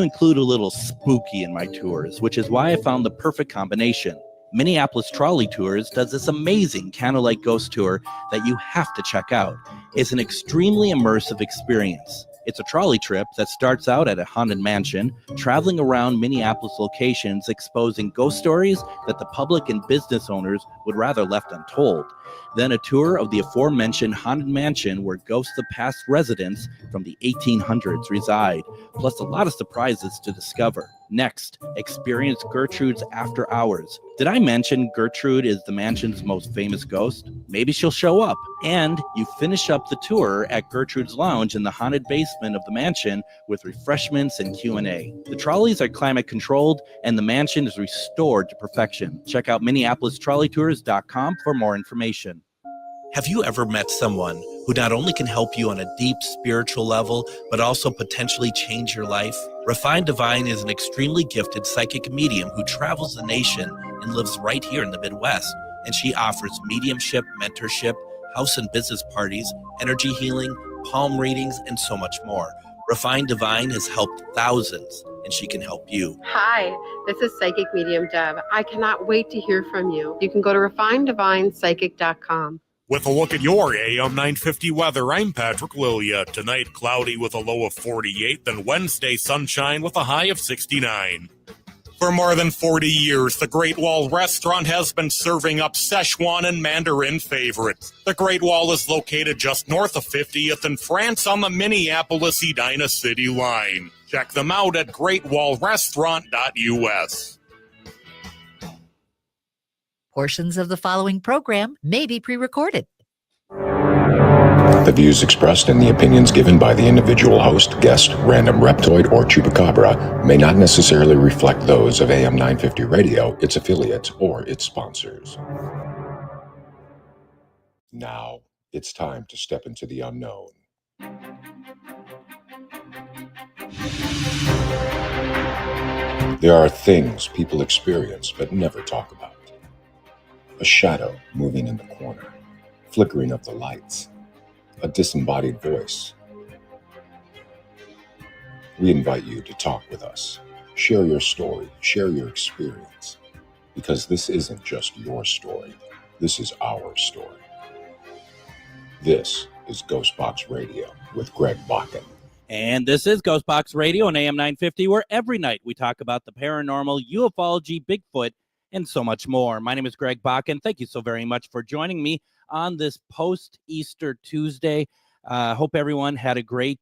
include a little spooky in my tours, which is why I found the perfect combination. Minneapolis Trolley Tours does this amazing candlelight ghost tour that you have to check out. It's an extremely immersive experience. It's a trolley trip that starts out at a haunted mansion, traveling around Minneapolis locations exposing ghost stories that the public and business owners would rather left untold. Then a tour of the aforementioned haunted mansion where ghosts of past residents from the 1800s reside, plus a lot of surprises to discover. Next, experience Gertrude's After Hours. Did I mention Gertrude is the mansion's most famous ghost? Maybe she'll show up. And you finish up the tour at Gertrude's Lounge in the haunted basement of the mansion with refreshments and Q&A. The trolleys are climate controlled and the mansion is restored to perfection. Check out MinneapolisTrolleyTours.com for more information. Have you ever met someone who not only can help you on a deep spiritual level, but also potentially change your life? Refined Divine is an extremely gifted psychic medium who travels the nation and lives right here in the Midwest. And she offers mediumship, mentorship, house and business parties, energy healing, palm readings, and so much more. Refined Divine has helped thousands, and she can help you. Hi, this is Psychic Medium Deb. I cannot wait to hear from you. You can go to refineddivinepsychic.com. With a look at your AM 950 weather, I'm Patrick Lilia. Tonight, cloudy with a low of 48, then Wednesday, sunshine with a high of 69. For more than 40 years, the Great Wall Restaurant has been serving up Szechuan and Mandarin favorites. The Great Wall is located just north of 50th in France on the Minneapolis-Edina City line. Check them out at greatwallrestaurant.us. Portions of the following program may be pre-recorded. The views expressed and the opinions given by the individual host, guest, random reptoid, or chupacabra may not necessarily reflect those of AM 950 Radio, its affiliates, or its sponsors. Now, it's time to step into the unknown. There are things people experience but never talk about. A shadow moving in the corner, flickering of the lights, a disembodied voice. We invite you to talk with us. Share your story, share your experience, because this isn't just your story. This is our story. This is GhostBox Radio with Greg Bakun. And this is GhostBox Radio on AM 950, where every night we talk about the paranormal, ufology, Bigfoot, and so much more. My name is Greg Bakun. Thank you so very much for joining me on this post-Easter Tuesday. Hope everyone had a great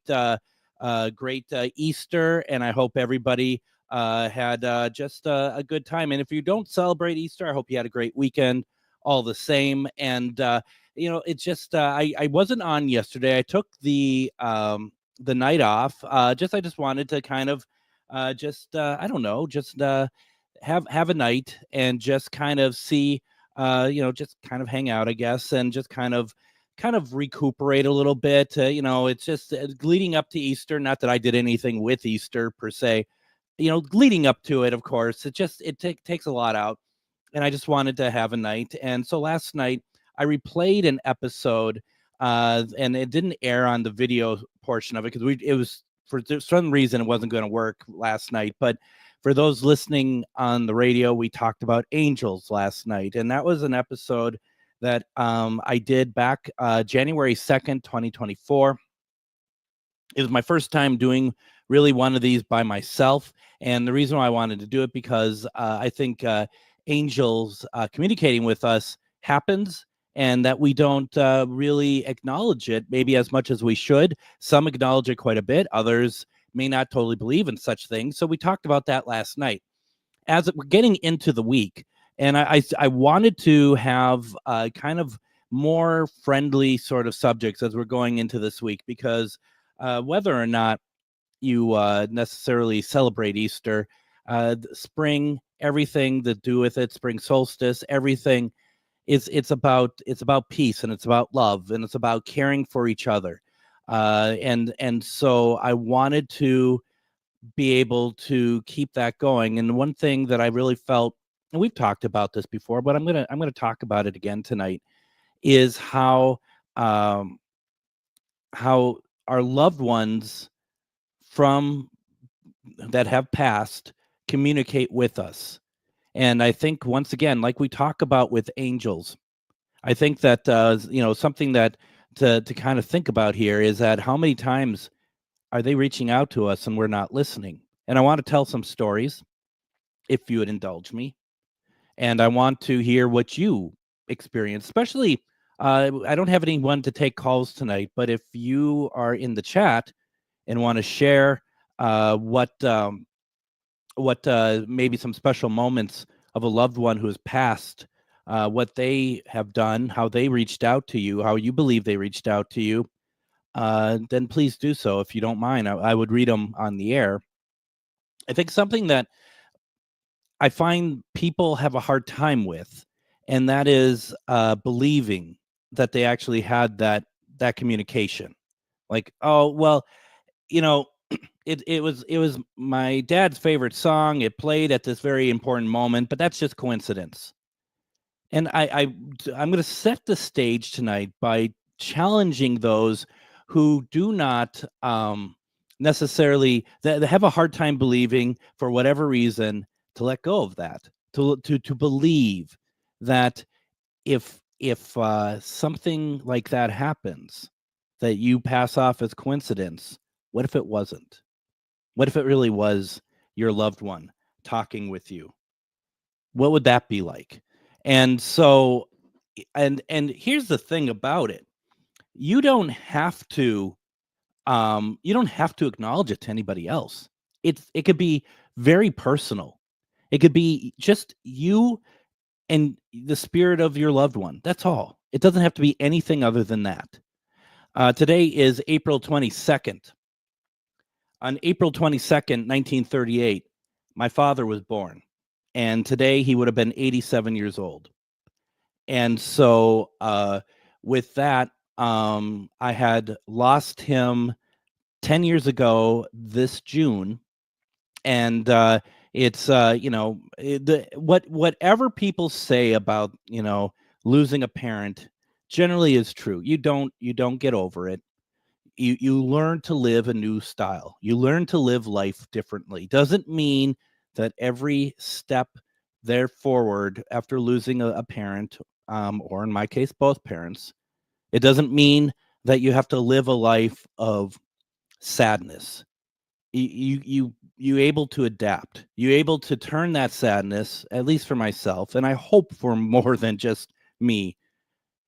Easter, and I hope everybody had just a good time. And if you don't celebrate Easter, I hope you had a great weekend all the same. And, it's just I wasn't on yesterday. I took the night off. I just wanted to kind of have a night and just kind of see, just kind of hang out, I guess, and just kind of recuperate a little bit. It's just leading up to Easter. Not that I did anything with Easter per se, leading up to it, of course, it takes a lot out, and I just wanted to have a night. And so last night I replayed an episode, and it didn't air on the video portion of it because it was for some reason it wasn't going to work last night, but for those listening on the radio, we talked about angels last night, and that was an episode that I did back January 2nd, 2024. It was my first time doing really one of these by myself, and the reason why I wanted to do it because I think angels communicating with us happens, and that we don't really acknowledge it maybe as much as we should. Some acknowledge it quite a bit, others may not totally believe in such things. So we talked about that last night. As we're getting into the week, and I wanted to have kind of more friendly sort of subjects as we're going into this week, because whether or not you necessarily celebrate Easter, spring, everything to do with it, spring solstice, everything, it's about peace, and it's about love, and it's about caring for each other. And so I wanted to be able to keep that going. And one thing that I really felt, and we've talked about this before, but I'm gonna talk about it again tonight, is how our loved ones from that have passed communicate with us. And I think, once again, like we talk about with angels, I think that something that to kind of think about here is that how many times are they reaching out to us and we're not listening? And I want to tell some stories, if you would indulge me. And I want to hear what you experience, especially I don't have anyone to take calls tonight, but if you are in the chat and want to share what maybe some special moments of a loved one who has passed, what they have done, how they reached out to you, how you believe they reached out to you, then please do so. If you don't mind, I would read them on the air. I think something that I find people have a hard time with, and that is believing that they actually had that communication. Like, oh, well, it was my dad's favorite song. It played at this very important moment, but that's just coincidence. And I'm going to set the stage tonight by challenging those who do not necessarily that have a hard time believing for whatever reason, to let go of that, to believe that if something like that happens, that you pass off as coincidence. What if it wasn't? What if it really was your loved one talking with you? What would that be like? And so, and here's the thing about it: you don't have to acknowledge it to anybody else. It could be very personal. It could be just you and the spirit of your loved one. That's all. It doesn't have to be anything other than that. Today is April 22nd. On April 22nd, 1938, my father was born. And today he would have been 87 years old. And so with that, I had lost him 10 years ago this June. And it's whatever people say about losing a parent generally is true. You don't get over it. You learn to live a new style. You learn to live life differently. Doesn't mean that every step there forward after losing a parent, or in my case both parents, it doesn't mean that you have to live a life of sadness. You able to adapt. You able to turn that sadness, at least for myself, and I hope for more than just me.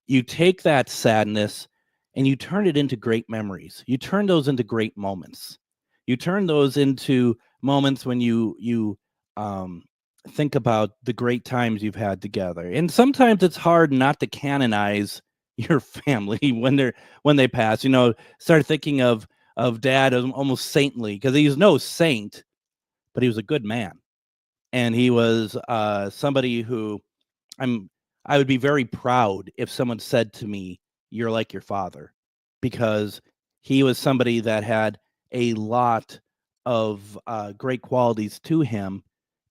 You take that sadness and you turn it into great memories. You turn those into great moments. You turn those into moments when you think about the great times you've had together. And sometimes it's hard not to canonize your family when they pass. Start thinking of dad as almost saintly, because he's no saint, but he was a good man. And he was somebody who I would be very proud if someone said to me, "You're like your father," because he was somebody that had a lot of great qualities to him,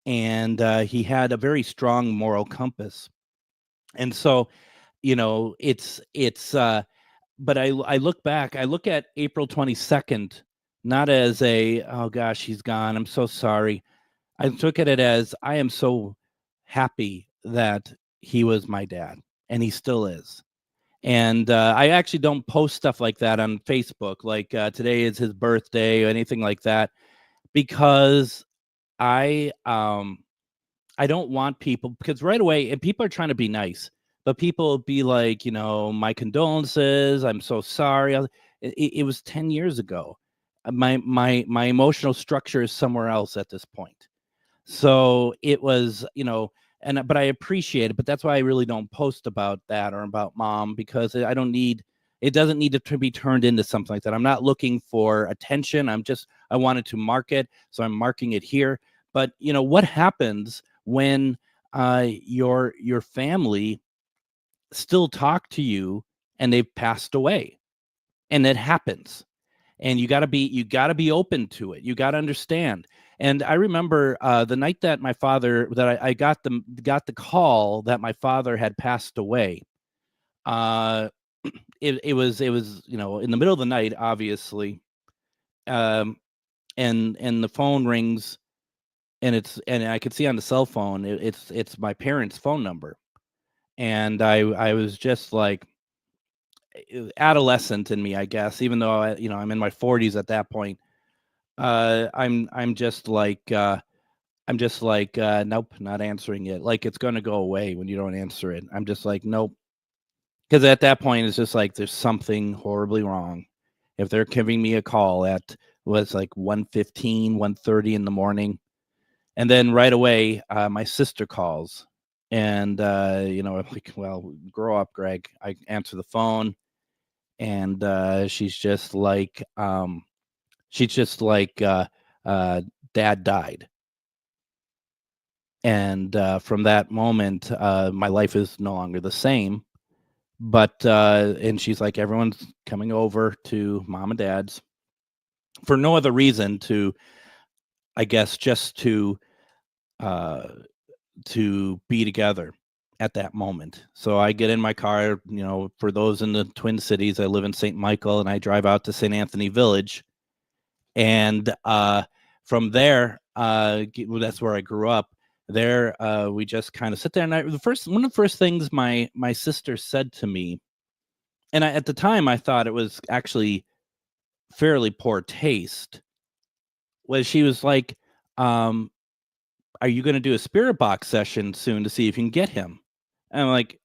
and he had a very strong moral compass. And so, it's but I look back, I look at April 22nd, not as a, oh gosh, he's gone, I'm so sorry. I took at it as, I am so happy that he was my dad, and he still is. And I actually don't post stuff like that on Facebook, like today is his birthday or anything like that, because I don't want people, because right away, and people are trying to be nice, but people be like, my condolences, I'm so sorry. It was 10 years ago. My emotional structure is somewhere else at this point. So it was, but I appreciate it. But that's why I really don't post about that or about mom, because it doesn't need to be turned into something like that. I'm not looking for attention. I wanted to mark it, so I'm marking it here. But what happens when your family still talk to you and they've passed away? And it happens. And you got to be open to it. You got to understand. And I remember the night that my father, that I got the call that my father had passed away. It was in the middle of the night, obviously. and the phone rings, and I could see on the cell phone it's my parents' phone number, and I was just like adolescent in me, I guess, even though I'm in my 40s at that point. I'm just like nope, not answering it. Like it's gonna go away when you don't answer it. I'm just like, nope. Because at that point it's just like there's something horribly wrong. If they're giving me a call at was like 1:15, 1:30 in the morning, and then right away my sister calls, and I'm like, well, grow up, Greg. I answer the phone, and she's just like Dad died. And from that moment, my life is no longer the same. But and she's like, everyone's coming over to Mom and Dad's for no other reason to, I guess, just uh, to be together at that moment. So I get in my car. For those in the Twin Cities, I live in St. Michael, and I drive out to St. Anthony Village, and from there, that's where I grew up. There, we just kind of sit there, and one of the first things my sister said to me, and at the time I thought it was actually fairly poor taste, was she was like, "Are you going to do a spirit box session soon to see if you can get him?" And I'm like,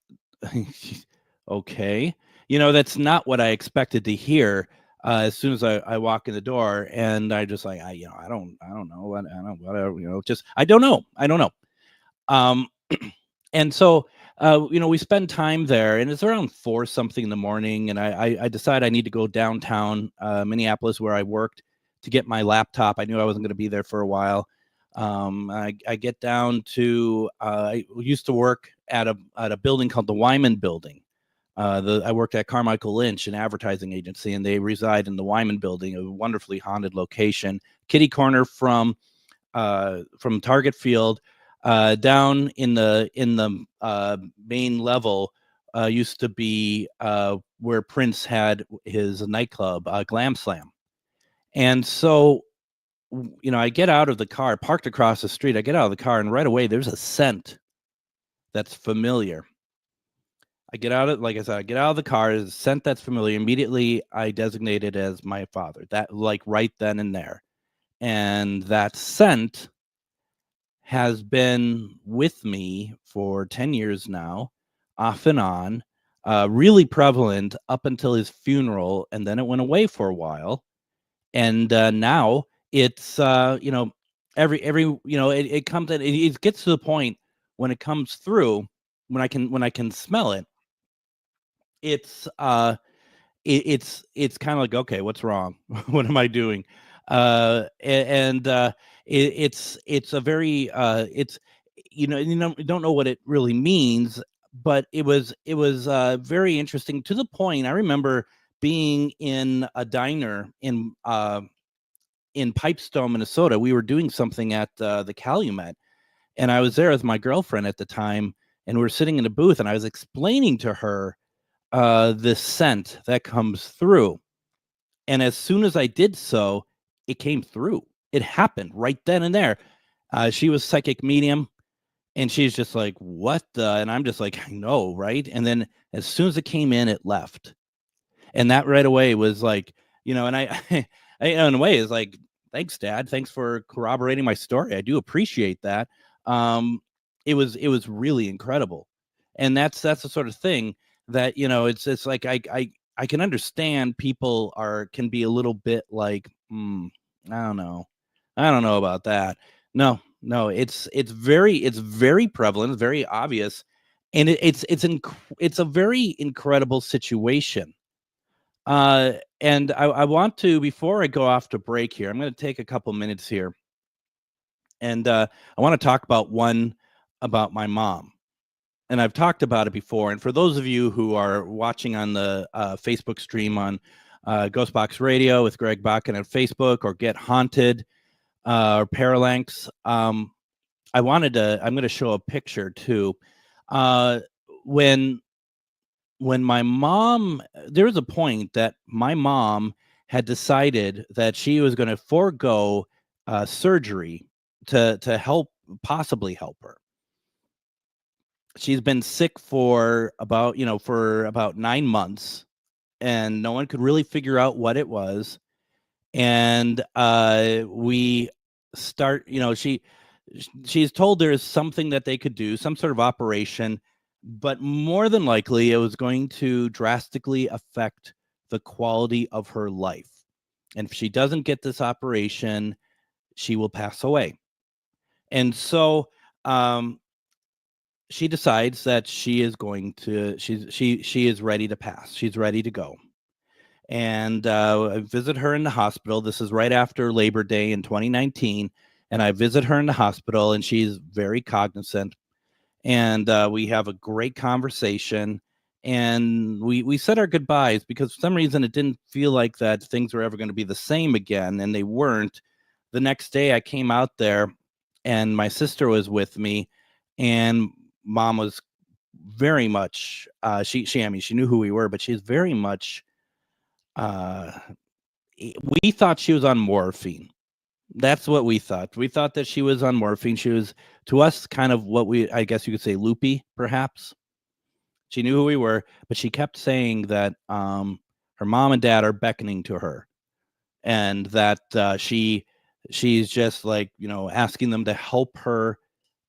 "Okay." That's not what I expected to hear. As soon as I walk in the door, and I just like, I don't know, whatever, just I don't know. Um, and so we spend time there, and it's around 4 something in the morning, and I decide I need to go downtown Minneapolis where I worked to get my laptop. I knew I wasn't going to be there for a while. I get down to I used to work at a building called the Wyman Building. I worked at Carmichael Lynch, an advertising agency, and they reside in the Wyman Building, a wonderfully haunted location, kitty corner from Target Field. Down in the main level used to be where Prince had his nightclub, Glam Slam. And so, I get out of the car, parked across the street. I get out of the car, and right away there's a scent that's familiar. I get out of the car, there's a scent that's familiar. Immediately, I designate it as my father. That, like, right then and there. And that scent has been with me for 10 years now, off and on, really prevalent up until his funeral, and then it went away for a while. And now it's every it comes and it gets to the point when it comes through, when I can smell it. It's it's kind of like, okay, what's wrong? What am I doing? It's a very you don't know what it really means, but it was very interesting, to the point I remember being in a diner in Pipestone, Minnesota. We were doing something at the Calumet, and I was there with my girlfriend at the time, and we were sitting in a booth, and I was explaining to her this scent that comes through. And as soon as I did so, it came through. It happened right then and there. She was psychic medium, and she's just like, what the? And I'm just like, I know, right? And then as soon as it came in, it left. And that right away was like, and I in a way is like, thanks, Dad. Thanks for corroborating my story. I do appreciate that. It was really incredible. And that's the sort of thing that, it's like, I can understand people can be a little bit like, I don't know about that. No, it's very prevalent, very obvious, and it's a very incredible situation. And I want to, before I go off to break here, I'm going to take a couple minutes here, and I want to talk about my mom. And I've talked about it before. And for those of you who are watching on the Facebook stream on GhostBox Radio with Greg Bakun on Facebook, or Get Haunted or Parallax, I'm going to show a picture too. When my mom, there was a point that my mom had decided that she was going to forego surgery to possibly help her. She's been sick for about 9 months, and no one could really figure out what it was. And we start, she's told there is something that they could do, some sort of operation, but more than likely it was going to drastically affect the quality of her life. And if she doesn't get this operation, she will pass away. And so she decides that she is ready to pass. She's ready to go. And I visit her in the hospital. This is right after Labor Day in 2019. And I visit her in the hospital, and she's very cognizant. And we have a great conversation. And we said our goodbyes because for some reason it didn't feel like that things were ever going to be the same again. And they weren't. The next day I came out there, and my sister was with me, and Mom was very much, she knew who we were, but she's very much, we thought she was on morphine. That's what we thought. We thought that she was on morphine. She was, to us, kind of I guess you could say, loopy, perhaps. She knew who we were, but she kept saying that her mom and dad are beckoning to her, and that she's just like, asking them to help her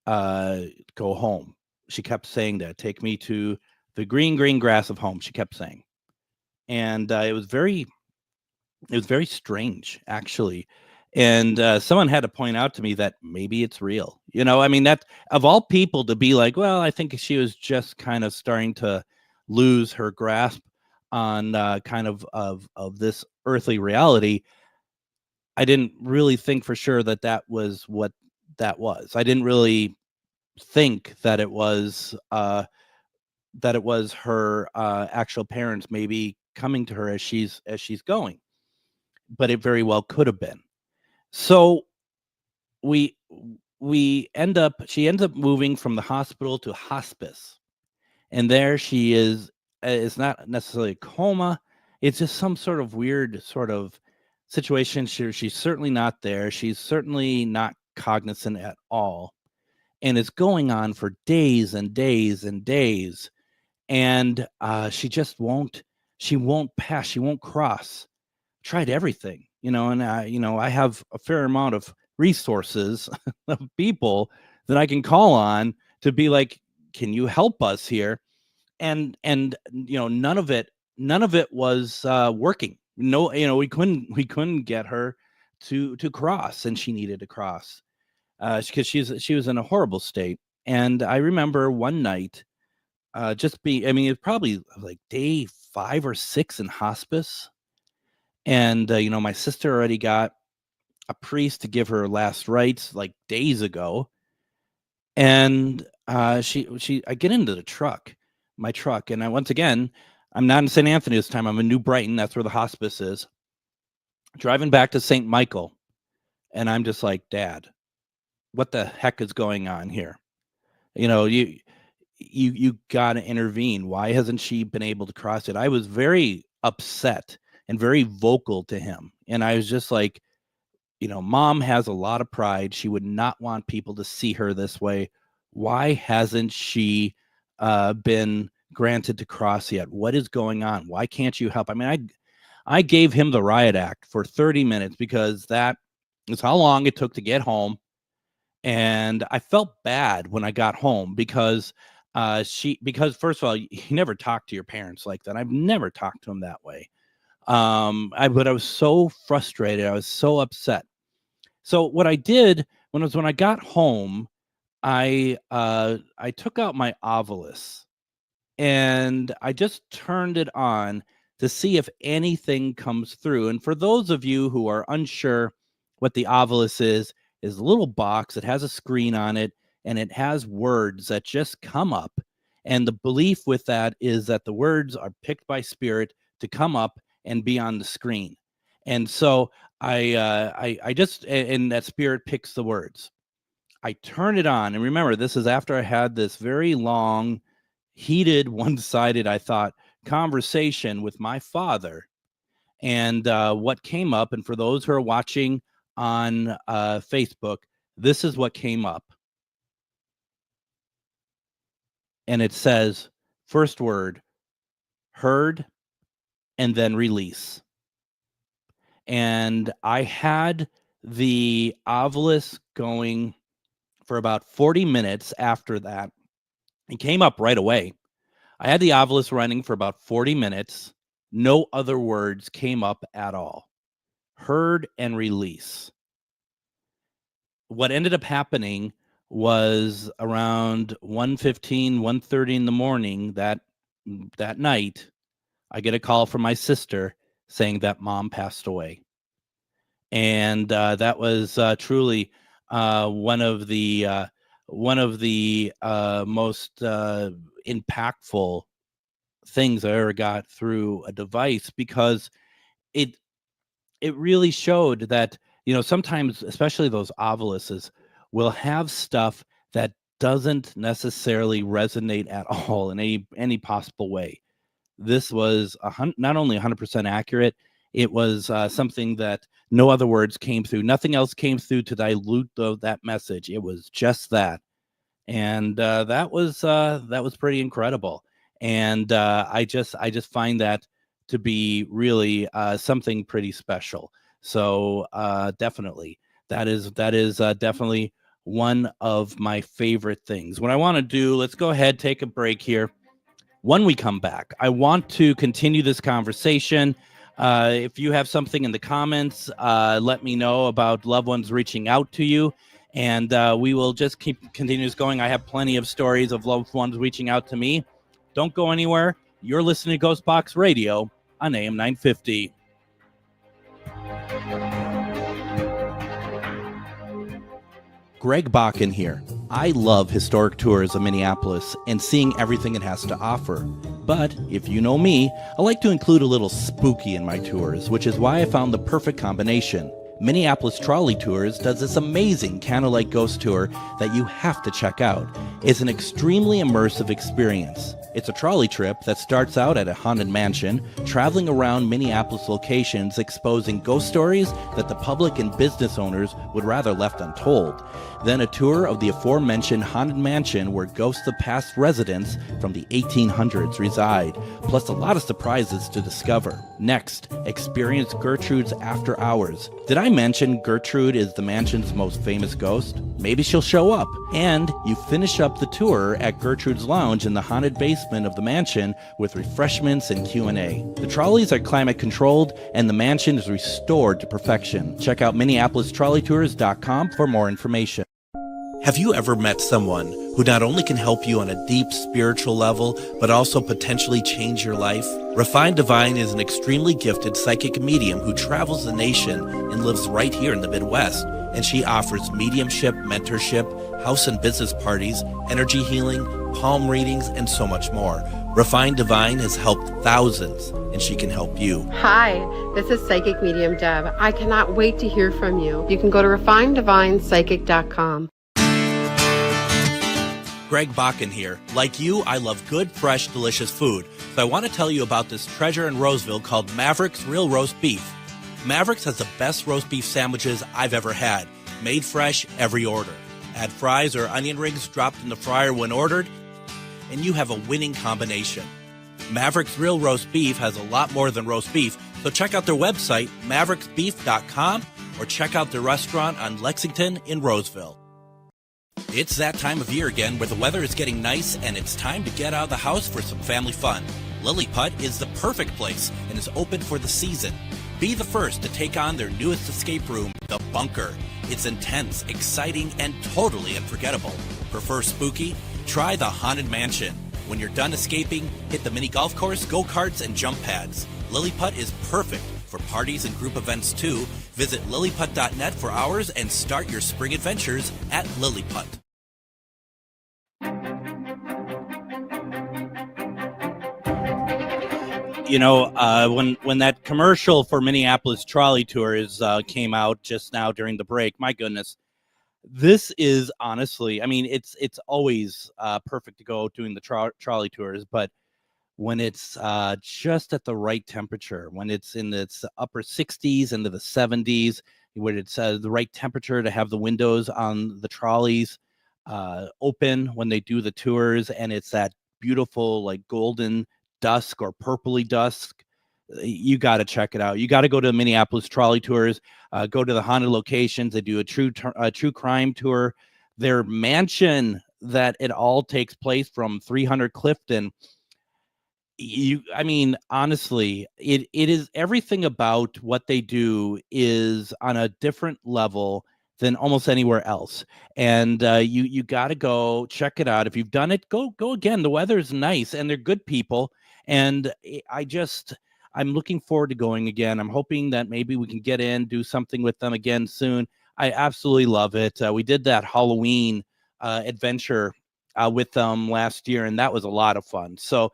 go home. She kept saying that, take me to the green, green grass of home, she kept saying. And it was very strange, actually. And someone had to point out to me that maybe it's real. That of all people to be like, well, I think she was just kind of starting to lose her grasp on kind of this earthly reality. I didn't really think for sure that was what that was. I didn't really think that it was her actual parents maybe coming to her as she's going, but it very well could have been. So she ends up moving from the hospital to hospice, and there she is. It's not necessarily a coma. It's just some sort of weird sort of situation. She's certainly not there. She's certainly not cognizant at all. And it's going on for days and days and days. And she just won't pass. She won't cross. Tried everything, and I have a fair amount of resources of people that I can call on to be like, can you help us here? And none of it was working. No, we couldn't get her to cross, and she needed to cross because she was in a horrible state. And I remember one night it's probably like day 5 or 6 in hospice. And, my sister already got a priest to give her last rites like days ago. And I get into my truck. And once again, I'm not in St. Anthony this time. I'm in New Brighton. That's where the hospice is. Driving back to St. Michael. And I'm just like, Dad, what the heck is going on here? You got to intervene. Why hasn't she been able to cross it? I was very upset and very vocal to him. And I was just like, Mom has a lot of pride. She would not want people to see her this way. Why hasn't she been granted to cross yet? What is going on? Why can't you help? I gave him the riot act for 30 minutes because that is how long it took to get home. And I felt bad when I got home because first of all, you never talk to your parents like that. I've never talked to them that way. But I was so frustrated. I was so upset. So what I did when I got home, I took out my Ovilus and I just turned it on to see if anything comes through. And for those of you who are unsure what the Ovilus is a little box. It has a screen on it, and it has words that just come up. And the belief with that is that the words are picked by spirit to come up and be on the screen. And so I just, and that spirit picks the words. I turn it on, and remember, this is after I had this very long, heated, one-sided, I thought, conversation with my father. And what came up, and for those who are watching on Facebook, this is what came up. And it says, first word, heard, and then release. And I had the Ovilus going for about 40 minutes after that. It came up right away. I had the Ovilus running for about 40 minutes. No other words came up at all. Heard and release. What ended up happening was around 1:15, 1:30 in the morning that night, I get a call from my sister saying that mom passed away. And that was truly one of the most impactful things I ever got through a device, because it really showed that, sometimes, especially those Oviluses, will have stuff that doesn't necessarily resonate at all in any possible way. This was not only 100% accurate, it was something that no other words came through. Nothing else came through to dilute that message. It was just that. And that was pretty incredible. And I just find that to be really something pretty special. So definitely, that is definitely one of my favorite things. What I want to do, let's go ahead, take a break here. When we come back, I want to continue this conversation. If you have something in the comments, let me know about loved ones reaching out to you. And we will just continue this going. I have plenty of stories of loved ones reaching out to me. Don't go anywhere. You're listening to GhostBox Radio on AM 950. Greg Bakun here. I love historic tours of Minneapolis and seeing everything it has to offer. But if you know me, I like to include a little spooky in my tours, which is why I found the perfect combination. Minneapolis Trolley Tours does this amazing candlelight ghost tour that you have to check out. It's an extremely immersive experience. It's a trolley trip that starts out at a haunted mansion, traveling around Minneapolis locations exposing ghost stories that the public and business owners would rather left untold. Then a tour of the aforementioned haunted mansion where ghosts of past residents from the 1800s reside, plus a lot of surprises to discover. Next, experience Gertrude's After Hours. Did I mention Gertrude is the mansion's most famous ghost? Maybe she'll show up. And you finish up the tour at Gertrude's Lounge in the haunted basement of the mansion with refreshments and Q&A. The trolleys are climate controlled and the mansion is restored to perfection. Check out MinneapolisTrolleyTours.com for more information. Have you ever met someone who not only can help you on a deep spiritual level, but also potentially change your life? Refined Divine is an extremely gifted psychic medium who travels the nation and lives right here in the Midwest. And she offers mediumship, mentorship, house and business parties, energy healing, palm readings, and so much more. Refined Divine has helped thousands, and she can help you. Hi, this is Psychic Medium Deb. I cannot wait to hear from you. You can go to refineddivinepsychic.com. Greg Bakun here. Like you, I love good, fresh, delicious food. So I want to tell you about this treasure in Roseville called Maverick's Real Roast Beef. Maverick's has the best roast beef sandwiches I've ever had. Made fresh every order. Add fries or onion rings dropped in the fryer when ordered, and you have a winning combination. Maverick's Real Roast Beef has a lot more than roast beef, so check out their website, mavericksbeef.com, or check out their restaurant on Lexington in Roseville. It's that time of year again where the weather is getting nice and it's time to get out of the house for some family fun. Lily Putt is the perfect place and is open for the season. Be the first to take on their newest escape room, The Bunker. It's intense, exciting, and totally unforgettable. Prefer spooky? Try the Haunted Mansion. When you're done escaping, hit the mini golf course, go-karts, and jump pads. Lily Putt is perfect for parties and group events too. Visit lilyputt.net for hours and start your spring adventures at Lilyputt. You know, when that commercial for Minneapolis Trolley Tours came out just now during the break, my goodness, this is honestly, I mean, it's always perfect to go doing the trolley tours, but when it's just at the right temperature, when it's in its upper 60s into the 70s, where it's the right temperature to have the windows on the trolleys open when they do the tours, and it's that beautiful like golden dusk or purpley dusk. You got to check it out. You got to go to the Minneapolis trolley tours, go to the haunted locations. They do a true crime tour. Their mansion that it all takes place from 300 Clifton. I mean, honestly, it is everything about what they do is on a different level than almost anywhere else. And you got to go check it out. If you've done it, go again. The weather is nice and they're good people. And I'm looking forward to going again. I'm hoping that maybe we can get in, do something with them again soon. I absolutely love it. We did that Halloween adventure with them last year, and that was a lot of fun. So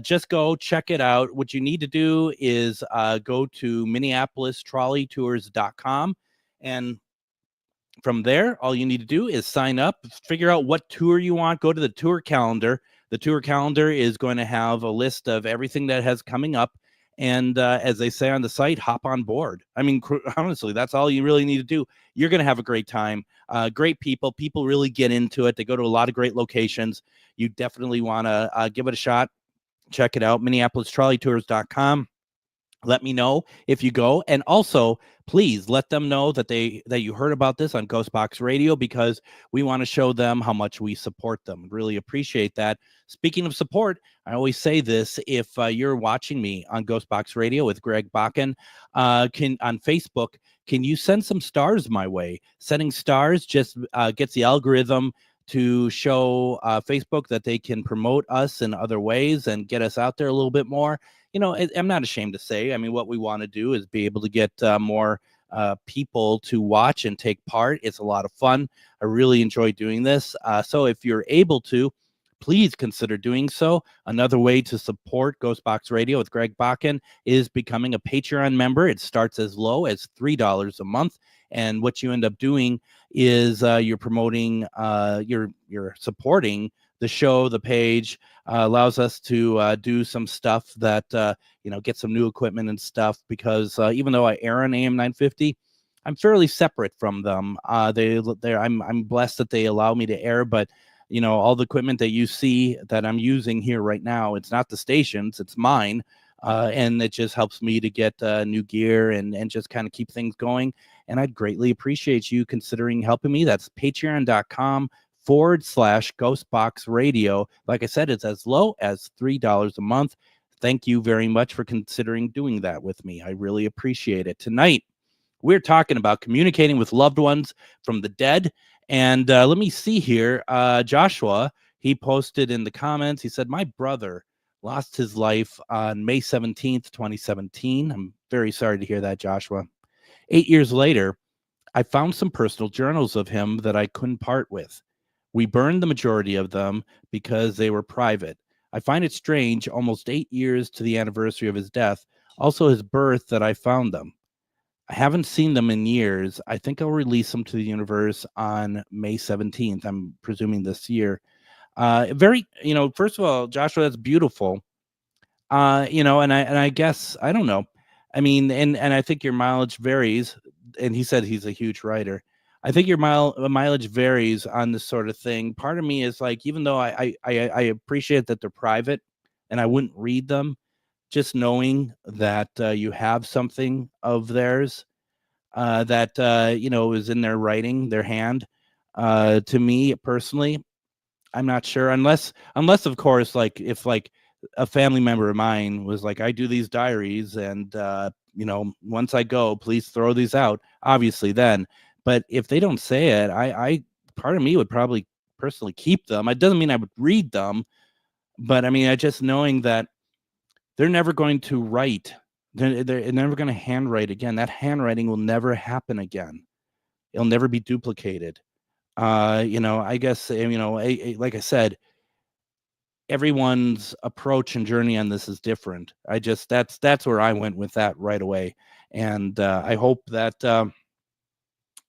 just go check it out. What you need to do is go to minneapolistrolleytours.com, and from there, all you need to do is sign up, figure out what tour you want, go to the tour calendar. The tour calendar is going to have a list of everything that has coming up. And as they say on the site, hop on board. I mean, honestly, that's all you really need to do. You're going to have a great time. Great people. People really get into it. They go to a lot of great locations. You definitely want to give it a shot. Check it out, minneapolistrolleytours.com. Let me know if you go, and also please let them know that you heard about this on GhostBox Radio, because we want to show them how much we support them. Really appreciate that. Speaking of support, I always say this: if you're watching me on GhostBox Radio with Greg Bakun on Facebook, can you send some stars my way? Sending stars just gets the algorithm to show Facebook that they can promote us in other ways and get us out there a little bit more. You know, I'm not ashamed to say, I mean, what we want to do is be able to get more people to watch and take part. It's a lot of fun. I really enjoy doing this. So if you're able to, please consider doing so. Another way to support GhostBox Radio with Greg Bakun is becoming a Patreon member. It starts as low as $3 a month. And what you end up doing is you're promoting, you're supporting the show, the page, allows us to do some stuff that, get some new equipment and stuff, because even though I air on AM 950, I'm fairly separate from them. I'm blessed that they allow me to air, but all the equipment that you see that I'm using here right now, it's not the station's, it's mine. And it just helps me to get new gear and just kind of keep things going. And I'd greatly appreciate you considering helping me. That's patreon.com/GhostBox Radio. Like I said, it's as low as $3 a month. Thank you very much for considering doing that with me. I really appreciate it. Tonight, we're talking about communicating with loved ones from the dead. And let me see here. Joshua, he posted in the comments, he said, my brother lost his life on May 17th, 2017. I'm very sorry to hear that, Joshua. 8 years later, I found some personal journals of him that I couldn't part with. We burned the majority of them because they were private. I find it strange, almost 8 years to the anniversary of his death, also his birth, that I found them. I haven't seen them in years. I think I'll release them to the universe on May 17th. I'm presuming this year. First of all, Joshua, that's beautiful. And I guess, I don't know. I mean, and I think your mileage varies. And he said he's a huge writer. I think your mileage varies on this sort of thing. Part of me is like, even though I appreciate that they're private and I wouldn't read them, just knowing that you have something of theirs that is in their writing, their hand. To me personally, I'm not sure, unless of course, like if like a family member of mine was like, I do these diaries, and once I go, please throw these out. Obviously, then. But if they don't say it, I part of me would probably personally keep them. It doesn't mean I would read them, but I mean, I just knowing that they're never going to write. They're never going to handwrite again. That handwriting will never happen again. It'll never be duplicated. I guess, like I said, everyone's approach and journey on this is different. That's where I went with that right away. And I hope that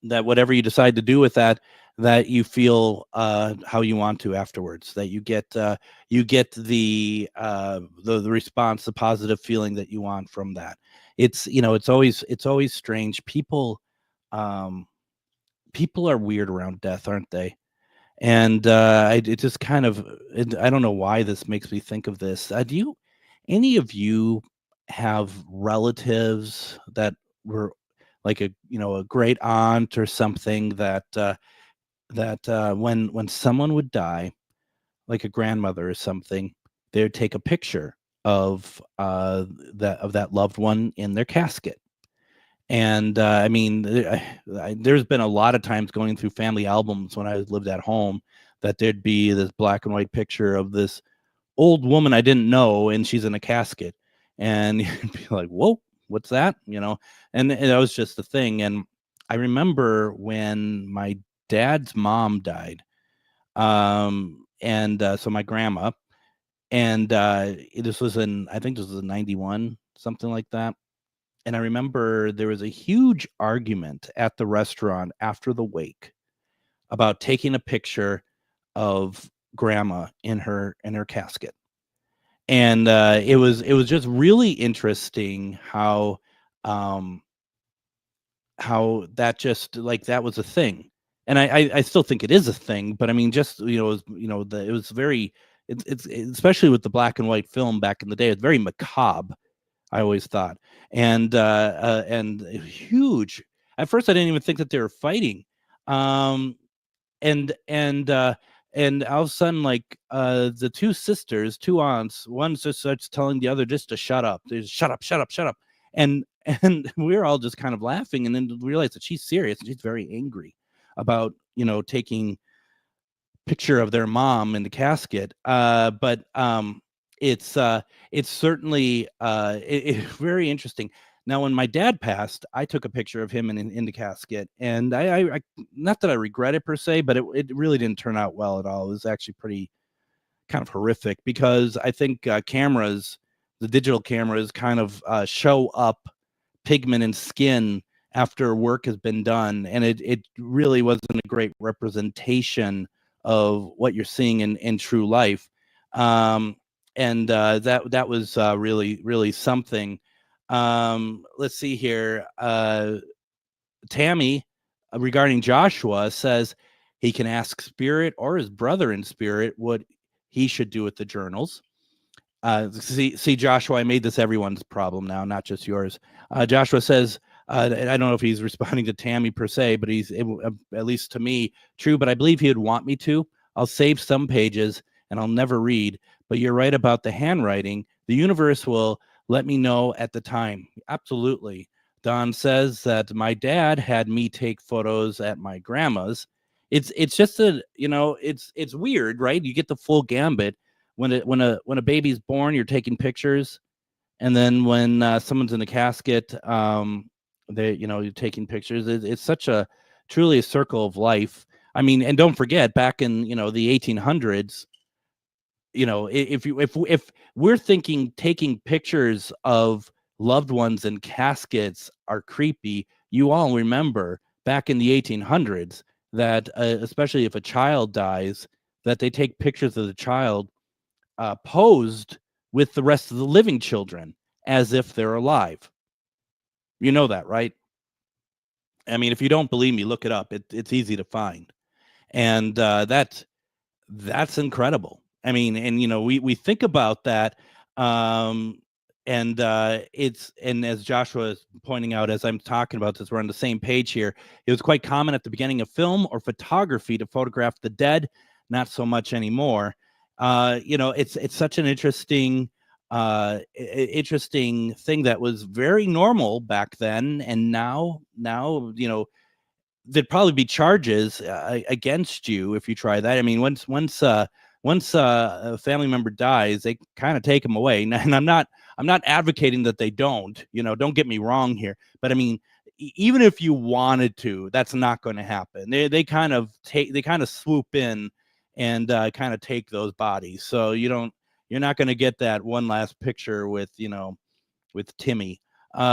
that whatever you decide to do with that that you feel how you want to afterwards, that you get the response, the positive feeling that you want from that. It's, it's always strange. People people are weird around death, aren't they? And it just kind of, I don't know why this makes me think of this. Any of you have relatives that were like a great aunt or something that when someone would die, like a grandmother or something, they would take a picture of that loved one in their casket. And I mean, there's been a lot of times going through family albums when I lived at home that there'd be this black and white picture of this old woman I didn't know, and she's in a casket, and you'd be like, "Whoa, what's that?" And that was just the thing. And I remember when my dad's mom died, and so my grandma, and this was I think this was in 91, something like that. And I remember there was a huge argument at the restaurant after the wake about taking a picture of grandma in her casket. And it was just really interesting how that just, like, that was a thing. And I still think it is a thing, but I mean, just, it was very, it's especially with the black and white film back in the day, it's very macabre, I always thought. And huge. At first I didn't even think that they were fighting. And all of a sudden, like, the two aunts, one just starts telling the other just to shut up. They just, shut up. And we were all just kind of laughing, and then realized that she's serious and she's very angry about, taking picture of their mom in the casket. But it's certainly very interesting. Now, when my dad passed, I took a picture of him in the casket, and I not that I regret it per se, but it really didn't turn out well at all. It was actually pretty kind of horrific, because I think the digital cameras kind of show up pigment and skin after work has been done, and it really wasn't a great representation of what you're seeing in true life. And that was really something. Let's see here. Tammy, regarding Joshua, says he can ask Spirit or his brother in spirit what he should do with the journals. See, Joshua, I made this everyone's problem now, not just yours. Joshua says, I don't know if he's responding to Tammy per se, but he's, at least to me, true, but I believe he would want me to. I'll save some pages and I'll never read, but you're right about the handwriting. The universe will let me know at the time. Absolutely. Don says that my dad had me take photos at my grandma's. It's just it's weird, right? You get the full gambit. When a baby's born, you're taking pictures, and then when someone's in the casket, you're taking pictures. It's such a truly a circle of life. I mean, and don't forget, back in the 1800s, if we're thinking taking pictures of loved ones in caskets are creepy, you all remember back in the 1800s that especially if a child dies, that they take pictures of the child posed with the rest of the living children as if they're alive. You know that, right? I mean, if you don't believe me, look it up. It's easy to find. And that's incredible. I mean, and we think about that, and as Joshua is pointing out, as I'm talking about this, we're on the same page here. It was quite common at the beginning of film or photography to photograph the dead, not so much anymore. It's such an interesting thing that was very normal back then, and now there'd probably be charges against you if you try that. I mean, once a family member dies, they kind of take them away. And I'm not advocating that they don't. Don't get me wrong here. But I mean, even if you wanted to, that's not going to happen. They kind of swoop in and kind of take those bodies. So you're not going to get that one last picture with Timmy.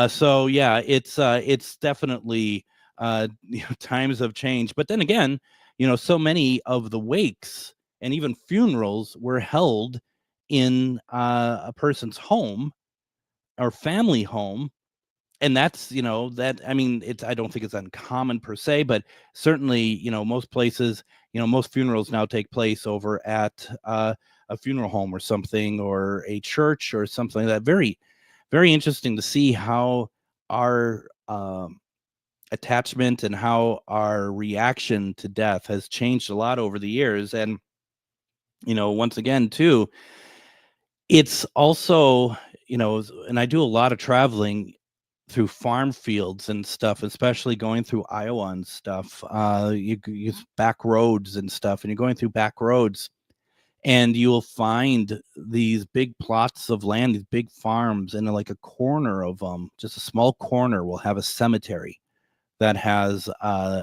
So yeah, it's definitely times have changed. But then again, so many of the wakes and even funerals were held in a person's home or family home. And that's, I don't think it's uncommon per se, but certainly, most places, most funerals now take place over at a funeral home or something, or a church or something like that. Very, very interesting to see how our attachment and how our reaction to death has changed a lot over the years. And, once again, too, it's also, and I do a lot of traveling through farm fields and stuff, especially going through Iowa and stuff. You use back roads and stuff, and you're going through back roads, and you will find these big plots of land, these big farms, and like a corner of them, just a small corner, will have a cemetery that has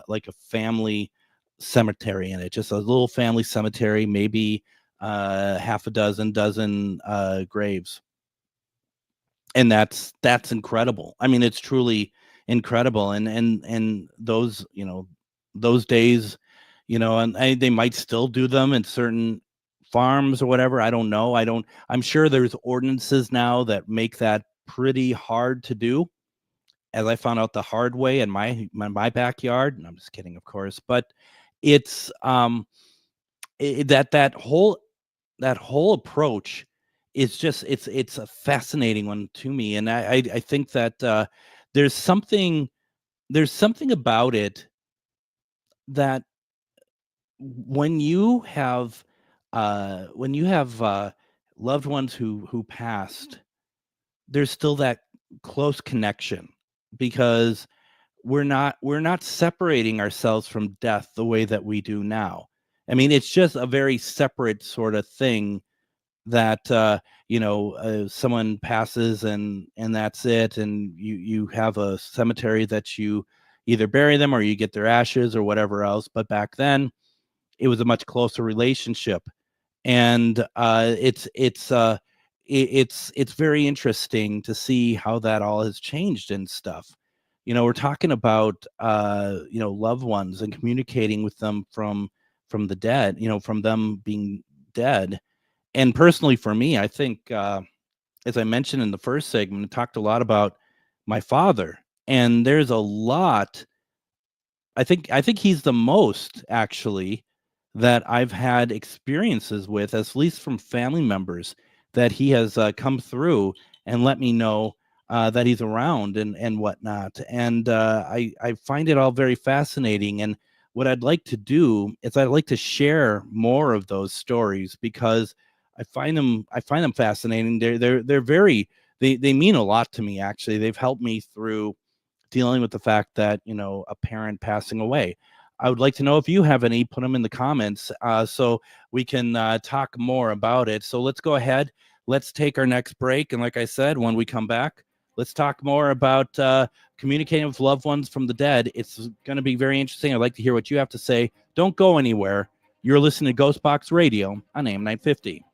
like a family cemetery in it, just a little family cemetery, maybe half a dozen graves. And that's incredible. I mean, it's truly incredible. And those, those days, and they might still do them in certain farms or whatever. I don't know. I'm sure there's ordinances now that make that pretty hard to do, as I found out the hard way in my backyard. And I'm just kidding, of course, but it's that whole approach is just, it's a fascinating one to me. And I think that there's something about it that when you have loved ones who passed, there's still that close connection, because we're not separating ourselves from death the way that we do now. I mean, it's just a very separate sort of thing that someone passes and that's it, and you have a cemetery that you either bury them or you get their ashes or whatever else. But back then it was a much closer relationship, and it's very interesting to see how that all has changed and stuff. We're talking about loved ones and communicating with them from the dead, from them being dead. And personally, for me, I think, as I mentioned in the first segment, I talked a lot about my father, and there's a lot. I think he's the most, actually, that I've had experiences with, at least from family members, that he has come through and let me know that he's around and whatnot. And I find it all very fascinating. And what I'd like to do is I'd like to share more of those stories, because I find them fascinating. They're very, they mean a lot to me, actually. They've helped me through dealing with the fact that, a parent passing away. I would like to know if you have any, put them in the comments so we can talk more about it. So let's go ahead. Let's take our next break. And like I said, when we come back, let's talk more about communicating with loved ones from the dead. It's going to be very interesting. I'd like to hear what you have to say. Don't go anywhere. You're listening to GhostBox Radio on AM 950.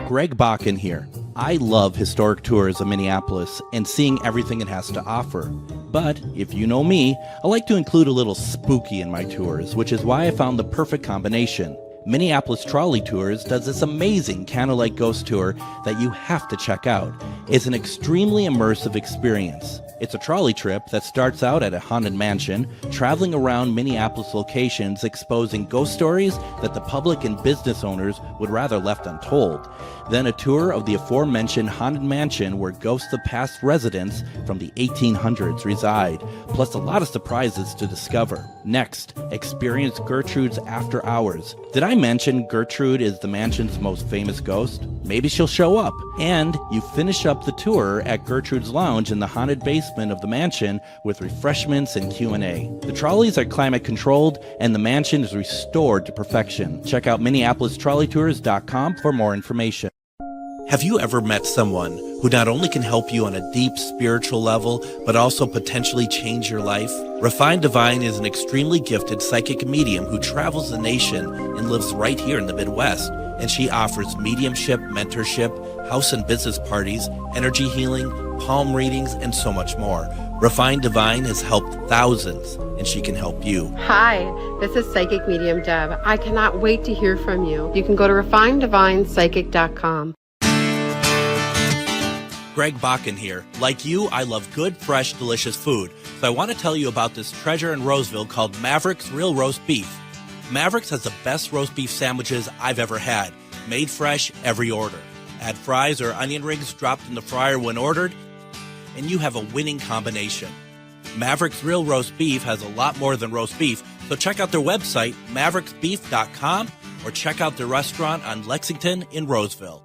Greg Bakun here. I love historic tours of Minneapolis and seeing everything it has to offer. But if you know me, I like to include a little spooky in my tours, which is why I found the perfect combination. Minneapolis Trolley Tours does this amazing candlelight ghost tour that you have to check out. It's an extremely immersive experience. It's a trolley trip that starts out at a haunted mansion, traveling around Minneapolis locations exposing ghost stories that the public and business owners would rather left untold. Then a tour of the aforementioned haunted mansion where ghosts of past residents from the 1800s reside, plus a lot of surprises to discover. Next, experience Gertrude's After Hours. Did I mention Gertrude is the mansion's most famous ghost? Maybe she'll show up. And you finish up the tour at Gertrude's Lounge in the haunted basement of the mansion with refreshments and Q&A. The trolleys are climate controlled and the mansion is restored to perfection. Check out MinneapolisTrolleyTours.com for more information. Have you ever met someone who not only can help you on a deep spiritual level, but also potentially change your life? Refined Divine is an extremely gifted psychic medium who travels the nation and lives right here in the Midwest. And she offers mediumship, mentorship, house and business parties, energy healing, palm readings, and so much more. Refined Divine has helped thousands, and she can help you. Hi, this is Psychic Medium Deb. I cannot wait to hear from you. You can go to refineddivinepsychic.com. Greg Bakun here. Like you, I love good, fresh, delicious food. So I want to tell you about this treasure in Roseville called Maverick's Real Roast Beef. Maverick's has the best roast beef sandwiches I've ever had. Made fresh every order. Add fries or onion rings dropped in the fryer when ordered, and you have a winning combination. Maverick's Real Roast Beef has a lot more than roast beef, so check out their website, mavericksbeef.com, or check out their restaurant on Lexington in Roseville.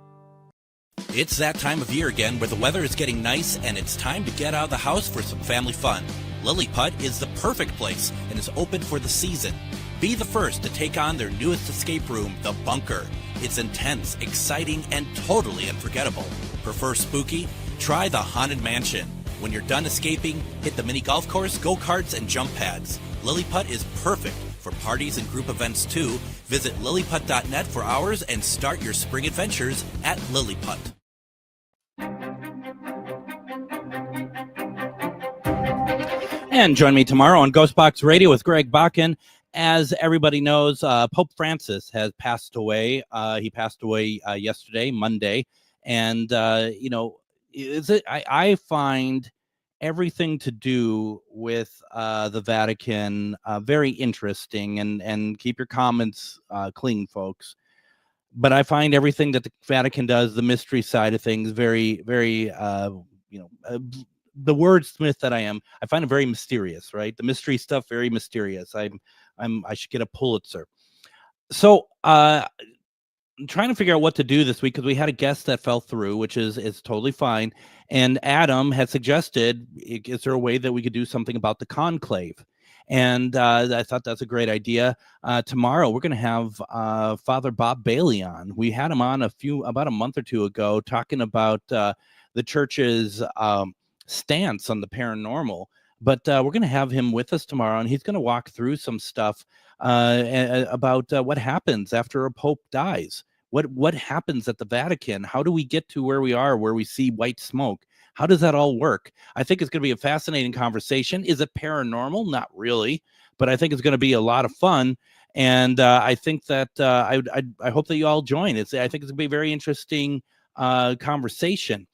It's that time of year again where the weather is getting nice and it's time to get out of the house for some family fun. Lilliput is the perfect place and is open for the season. Be the first to take on their newest escape room, The Bunker. It's intense, exciting, and totally unforgettable. Prefer spooky? Try the Haunted Mansion. When you're done escaping, hit the mini golf course, go-karts, and jump pads. Lilliput is perfect for parties and group events too. Visit lilliput.net for hours and start your spring adventures at Lilliput. And join me tomorrow on GhostBox Radio with Greg Bakun. As everybody knows, Pope Francis has passed away. He passed away yesterday, Monday. And, I find everything to do with the Vatican very interesting. And keep your comments clean, folks. But I find everything that the Vatican does, the mystery side of things, very, very, the wordsmith that I am, I find it very mysterious, right? The mystery stuff, very mysterious. I should get a Pulitzer. So I'm trying to figure out what to do this week because we had a guest that fell through, which is totally fine. And Adam had suggested, is there a way that we could do something about the conclave? And I thought that's a great idea. Tomorrow we're going to have Father Bob Bailey on. We had him on about a month or two ago talking about the church's stance on the paranormal. But we're going to have him with us tomorrow, and he's going to walk through some stuff about what happens after a pope dies. What happens at the Vatican? How do we get to where we are, where we see white smoke? How does that all work? I think it's going to be a fascinating conversation. Is it paranormal? Not really, but I think it's going to be a lot of fun. And I think that I hope that you all join. I think it's going to be a very interesting conversation.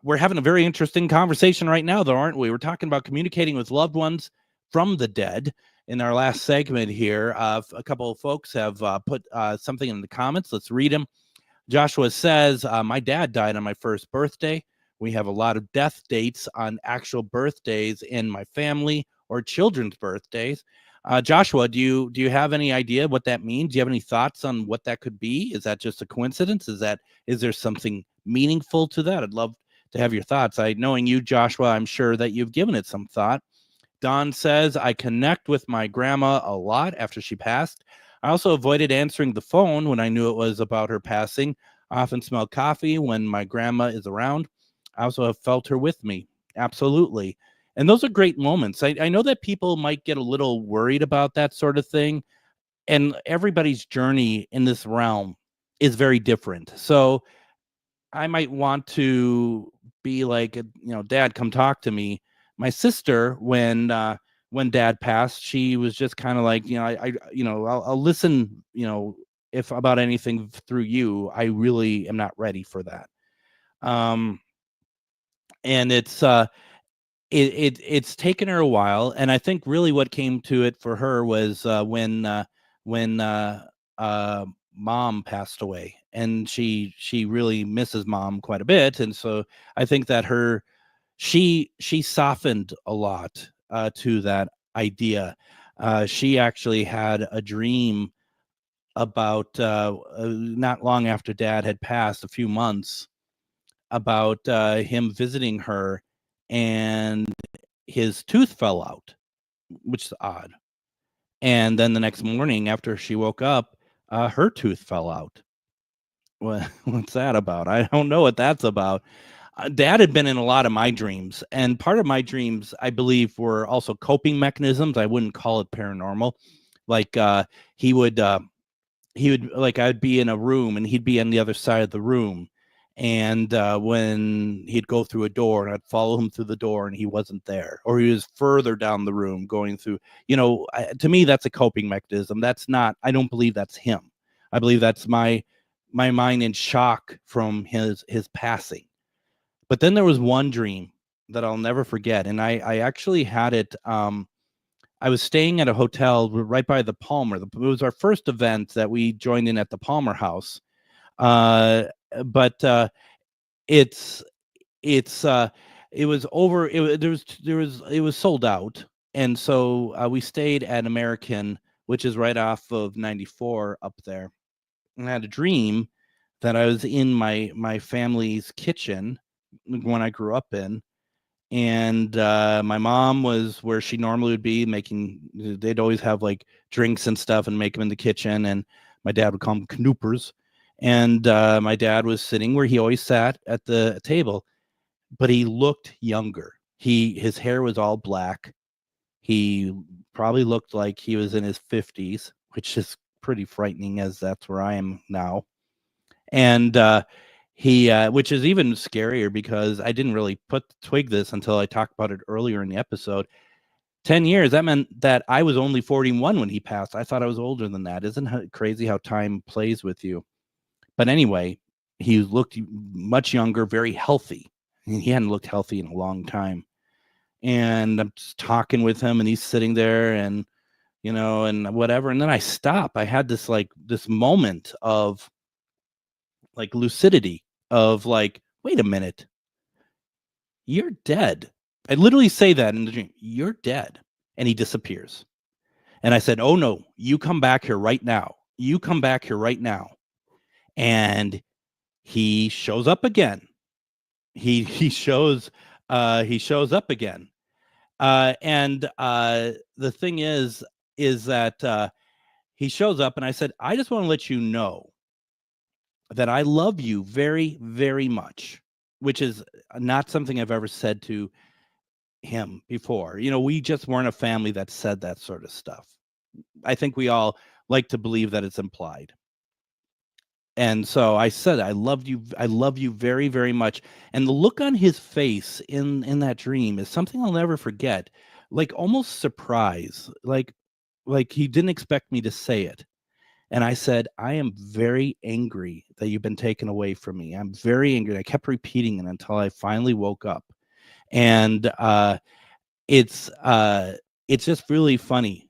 We're having a very interesting conversation right now, though, aren't we? We're talking about communicating with loved ones from the dead. In our last segment here, a couple of folks have put something in the comments. Let's read them. Joshua says, my dad died on my first birthday. We have a lot of death dates on actual birthdays in my family or children's birthdays. Joshua, do you have any idea what that means? Do you have any thoughts on what that could be? Is that just a coincidence? Is there something meaningful to that? I'd love to have your thoughts. Knowing you, Joshua, I'm sure that you've given it some thought. Don says, I connect with my grandma a lot after she passed. I also avoided answering the phone when I knew it was about her passing. I often smell coffee when my grandma is around. I also have felt her with me. Absolutely. And those are great moments. I know that people might get a little worried about that sort of thing. And everybody's journey in this realm is very different. So I might want to be like, Dad, come talk to me. My sister, when Dad passed, she was just kind of like, I'll listen, if about anything through you. I really am not ready for that. And it's taken her a while, and I think really what came to it for her was when Mom passed away, and she really misses Mom quite a bit, and so I think that she softened a lot to that idea. She actually had a dream about not long after Dad had passed, a few months, about him visiting her, and his tooth fell out, which is odd. And then the next morning after she woke up, her tooth fell out. What's that about? I don't know what that's about. Dad had been in a lot of my dreams, and part of my dreams, I believe, were also coping mechanisms. I wouldn't call it paranormal. Like he would like, I'd be in a room and he'd be on the other side of the room, And when he'd go through a door and I'd follow him through the door and he wasn't there, or he was further down the room going through, to me, that's a coping mechanism. I don't believe that's him. I believe that's my mind in shock from his passing. But then there was one dream that I'll never forget. And I actually had it. I was staying at a hotel right by the Palmer. It was our first event that we joined in at the Palmer House. But it was over. It was sold out. And so we stayed at American, which is right off of 94 up there. And I had a dream that I was in my family's kitchen when I grew up in, and my mom was where she normally would be making. They'd always have like drinks and stuff and make them in the kitchen, and my dad would call them knoopers. And my dad was sitting where he always sat at the table, but he looked younger. His hair was all black. He probably looked like he was in his 50s, which is pretty frightening, as that's where I am now. And which is even scarier because I didn't really twig this until I talked about it earlier in the episode. 10 years, that meant that I was only 41 when he passed. I thought I was older than that. Isn't it crazy how time plays with you? But anyway, he looked much younger, very healthy. He hadn't looked healthy in a long time. And I'm just talking with him, and he's sitting there, and and whatever. And then I stop. I had this moment of like lucidity of like, wait a minute, you're dead. I literally say that in the dream, you're dead. And he disappears. And I said, oh no, you come back here right now. You come back here right now. And he shows up again. He shows up again. And the thing is that he shows up, and I said, I just want to let you know that I love you very, very much, which is not something I've ever said to him before. We just weren't a family that said that sort of stuff. I think we all like to believe that it's implied. And so I said, I love you very, very much. And the look on his face in that dream is something I'll never forget. Like almost surprise, like he didn't expect me to say it. And I said, I am very angry that you've been taken away from me. I'm very angry. I kept repeating it until I finally woke up. And it's just really funny.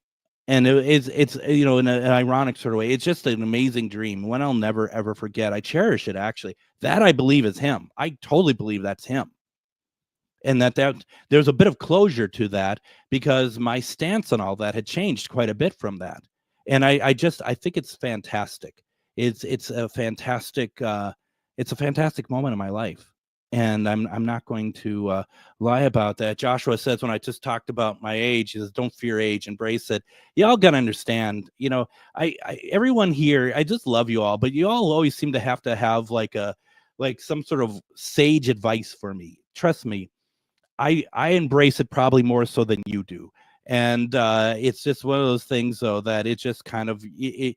And it's in an ironic sort of way. It's just an amazing dream, one I'll never, ever forget. I cherish it, actually. That I believe is him. I totally believe that's him. And that there's a bit of closure to that because my stance on all that had changed quite a bit from that. And I think it's fantastic. It's a fantastic moment in my life. And I'm not going to lie about that. Joshua says, when I just talked about my age, he says, don't fear age, embrace it. Y'all gotta understand, everyone here, I just love you all, but you all always seem to have like some sort of sage advice for me. Trust me, I embrace it probably more so than you do. And it's just one of those things, though, that it just kind of, it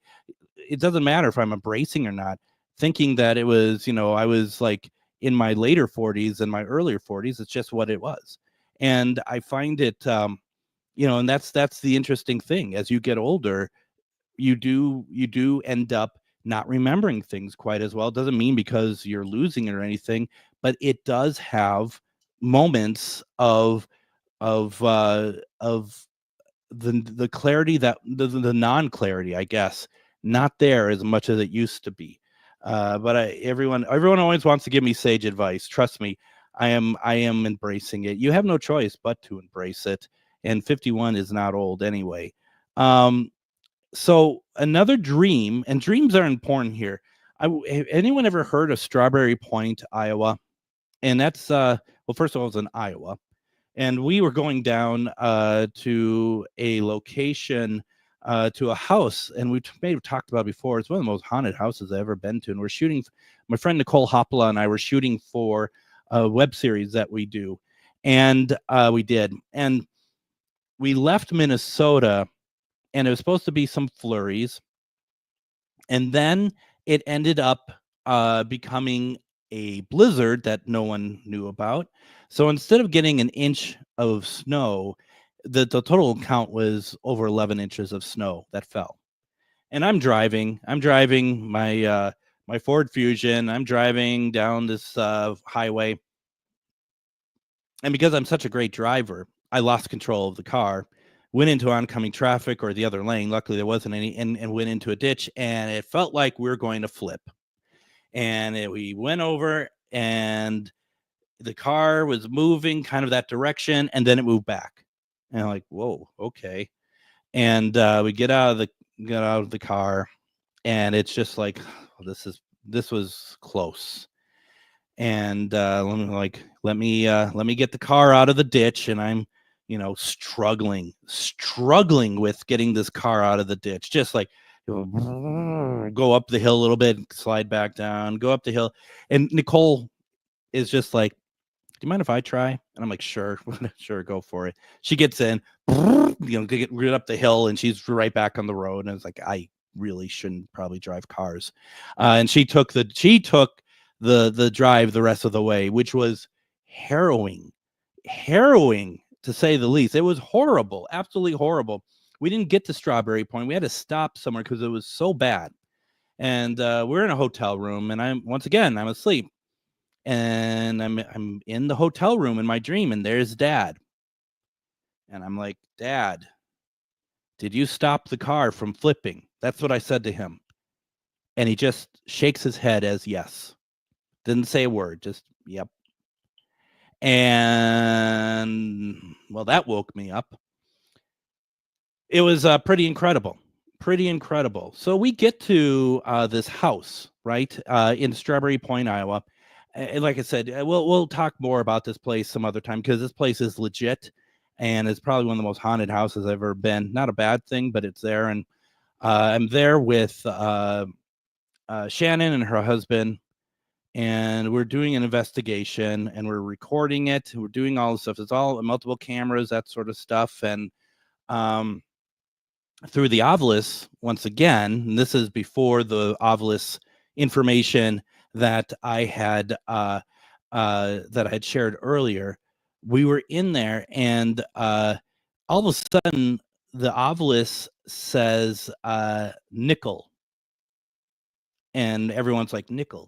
doesn't matter if I'm embracing or not. Thinking that it was, I was like in my later 40s and my earlier 40s, it's just what it was. And I find it, and that's the interesting thing. As you get older, you do end up not remembering things quite as well. It doesn't mean because you're losing it or anything, but it does have moments of the clarity that the non-clarity, I guess, not there as much as it used to be. But everyone always wants to give me sage advice. Trust me, I am embracing it. You have no choice but to embrace it. And 51 is not old anyway. So another dream, and dreams are important here. Anyone ever heard of Strawberry Point, Iowa? And that's well, first of all, it's in Iowa. And we were going down to a location, to a house, and we may have talked about it before. It's one of the most haunted houses I've ever been to. And we're shooting, my friend Nicole Hoppala and I were shooting for a web series that we do. And we did. And we left Minnesota, and it was supposed to be some flurries. And then it ended up becoming a blizzard that no one knew about. So instead of getting an inch of snow, the total count was over 11 inches of snow that fell. And I'm driving my my Ford Fusion. I'm driving down this highway, and because I'm such a great driver, I lost control of the car, went into oncoming traffic or the other lane. Luckily, there wasn't any, and went into a ditch, and it felt like we were going to flip. And we went over, and the car was moving kind of that direction, and then it moved back. And I'm like, whoa, okay. And we get out of the car, and it's just like, oh, this was close. And let me get the car out of the ditch, and I'm struggling with getting this car out of the ditch, just like go up the hill a little bit, slide back down, go up the hill. And Nicole is just like, do you mind if I try? And I'm like, sure, sure, go for it. She gets in, get right up the hill, and she's right back on the road. And it's like, I really shouldn't probably drive cars. And she took the drive the rest of the way, which was harrowing to say the least. It was horrible, absolutely horrible. We didn't get to Strawberry Point. We had to stop somewhere because it was so bad. And we're in a hotel room, and I'm asleep. And I'm in the hotel room in my dream, and there's Dad. And I'm like, Dad, did you stop the car from flipping? That's what I said to him. And he just shakes his head as yes. Didn't say a word, just yep. And well, that woke me up. It was pretty incredible. So we get to this house, right, in Strawberry Point, Iowa. And like I said, we'll talk more about this place some other time, because this place is legit, and it's probably one of the most haunted houses I've ever been. Not a bad thing, but it's there. And I'm there with Shannon and her husband, and we're doing an investigation, and we're recording it. We're doing all the stuff. It's all multiple cameras, that sort of stuff. And through the Ovilus, once again, and this is before the Ovilus information that I had shared earlier, we were in there, and all of a sudden the Ovilus says nickel. And everyone's like, nickel,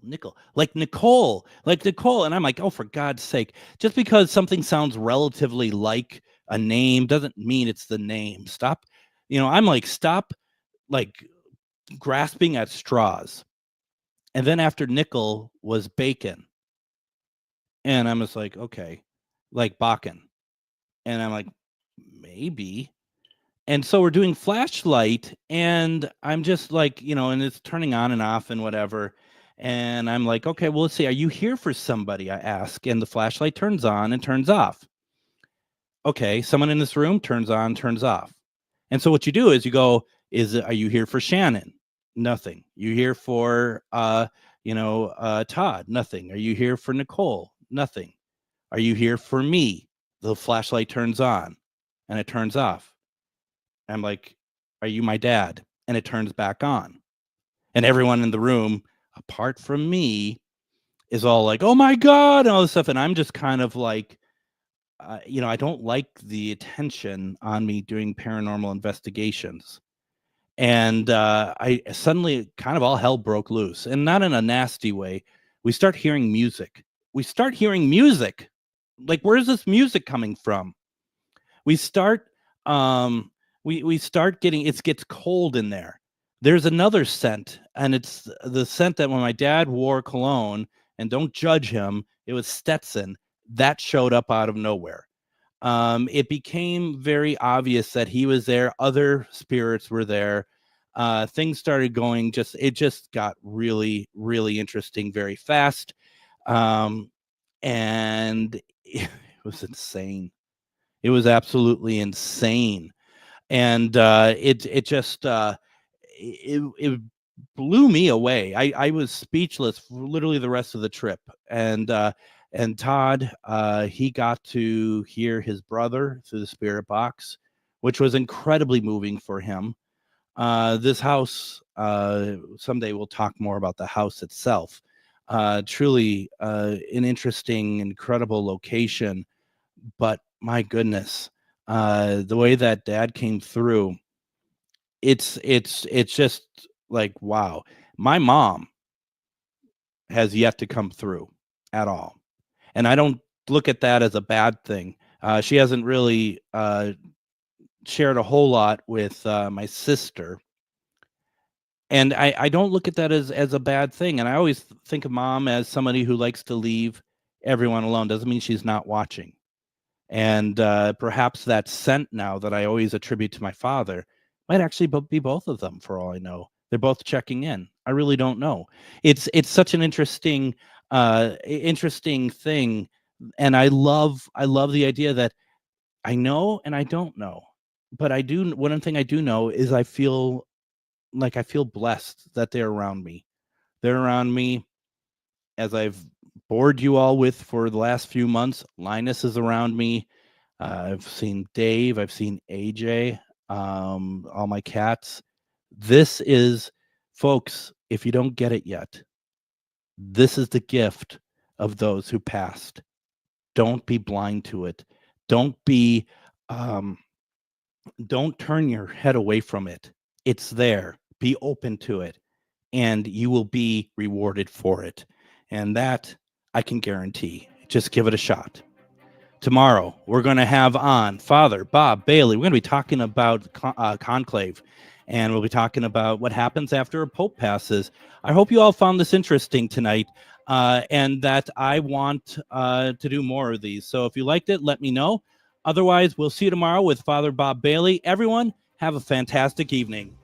like Nicole. And I'm like, oh, for God's sake, just because something sounds relatively like a name doesn't mean it's the name. Stop. I'm like, stop, like, grasping at straws. And then after nickel was bacon. And I'm just like, okay, like Bakun. And I'm like, maybe. And so we're doing flashlight, and I'm just like, and it's turning on and off and whatever. And I'm like, okay, well, let's see. Are you here for somebody? I ask. And the flashlight turns on and turns off. Okay, someone in this room, turns on, turns off. And so what you do is you go, are you here for Shannon? Nothing. You here for, Todd? Nothing. Are you here for Nicole? Nothing. Are you here for me? The flashlight turns on and it turns off. I'm like, are you my dad? And it turns back on. And everyone in the room, apart from me, is all like, oh my God, and all this stuff. And I'm just kind of like, I don't like the attention on me doing paranormal investigations. And I suddenly kind of all hell broke loose, and not in a nasty way. We start hearing music. Like, where's this music coming from? We start, we start getting, it gets cold in there. There's another scent, and it's the scent that when my dad wore cologne, and don't judge him, it was Stetson, that showed up out of nowhere. It became very obvious that he was there. Other spirits were there. Things started going, it just got really, really interesting very fast. And it was insane. It was absolutely insane. And it blew me away. I was speechless for literally the rest of the trip. And Todd, he got to hear his brother through the spirit box, which was incredibly moving for him. This house, someday we'll talk more about the house itself. Truly an interesting, incredible location. But my goodness, the way that Dad came through, it's just like, wow. My mom has yet to come through at all, and I don't look at that as a bad thing. She hasn't really shared a whole lot with my sister, and I don't look at that as a bad thing. And I always think of Mom as somebody who likes to leave everyone alone. Doesn't mean she's not watching. And perhaps that scent now that I always attribute to my father might actually be both of them, for all I know. They're both checking in. I really don't know. It's such an interesting thing, and I love the idea that I know and I don't know, but I do. One thing I do know is I feel blessed that they're around me. They're around me, as I've bored you all with for the last few months. Linus is around me. I've seen Dave. I've seen AJ. All my cats. This is, folks, if you don't get it yet, this is the gift of those who passed. Don't be blind to it. Don't turn your head away from it. It's there. Be open to it, and you will be rewarded for it. And that I can guarantee. Just give it a shot. Tomorrow, we're going to have on Father Bob Bailey. We're going to be talking about conclave, and we'll be talking about what happens after a pope passes. I hope you all found this interesting tonight, and that I want to do more of these. So if you liked it, let me know. Otherwise, we'll see you tomorrow with Father Bob Bailey. Everyone, have a fantastic evening.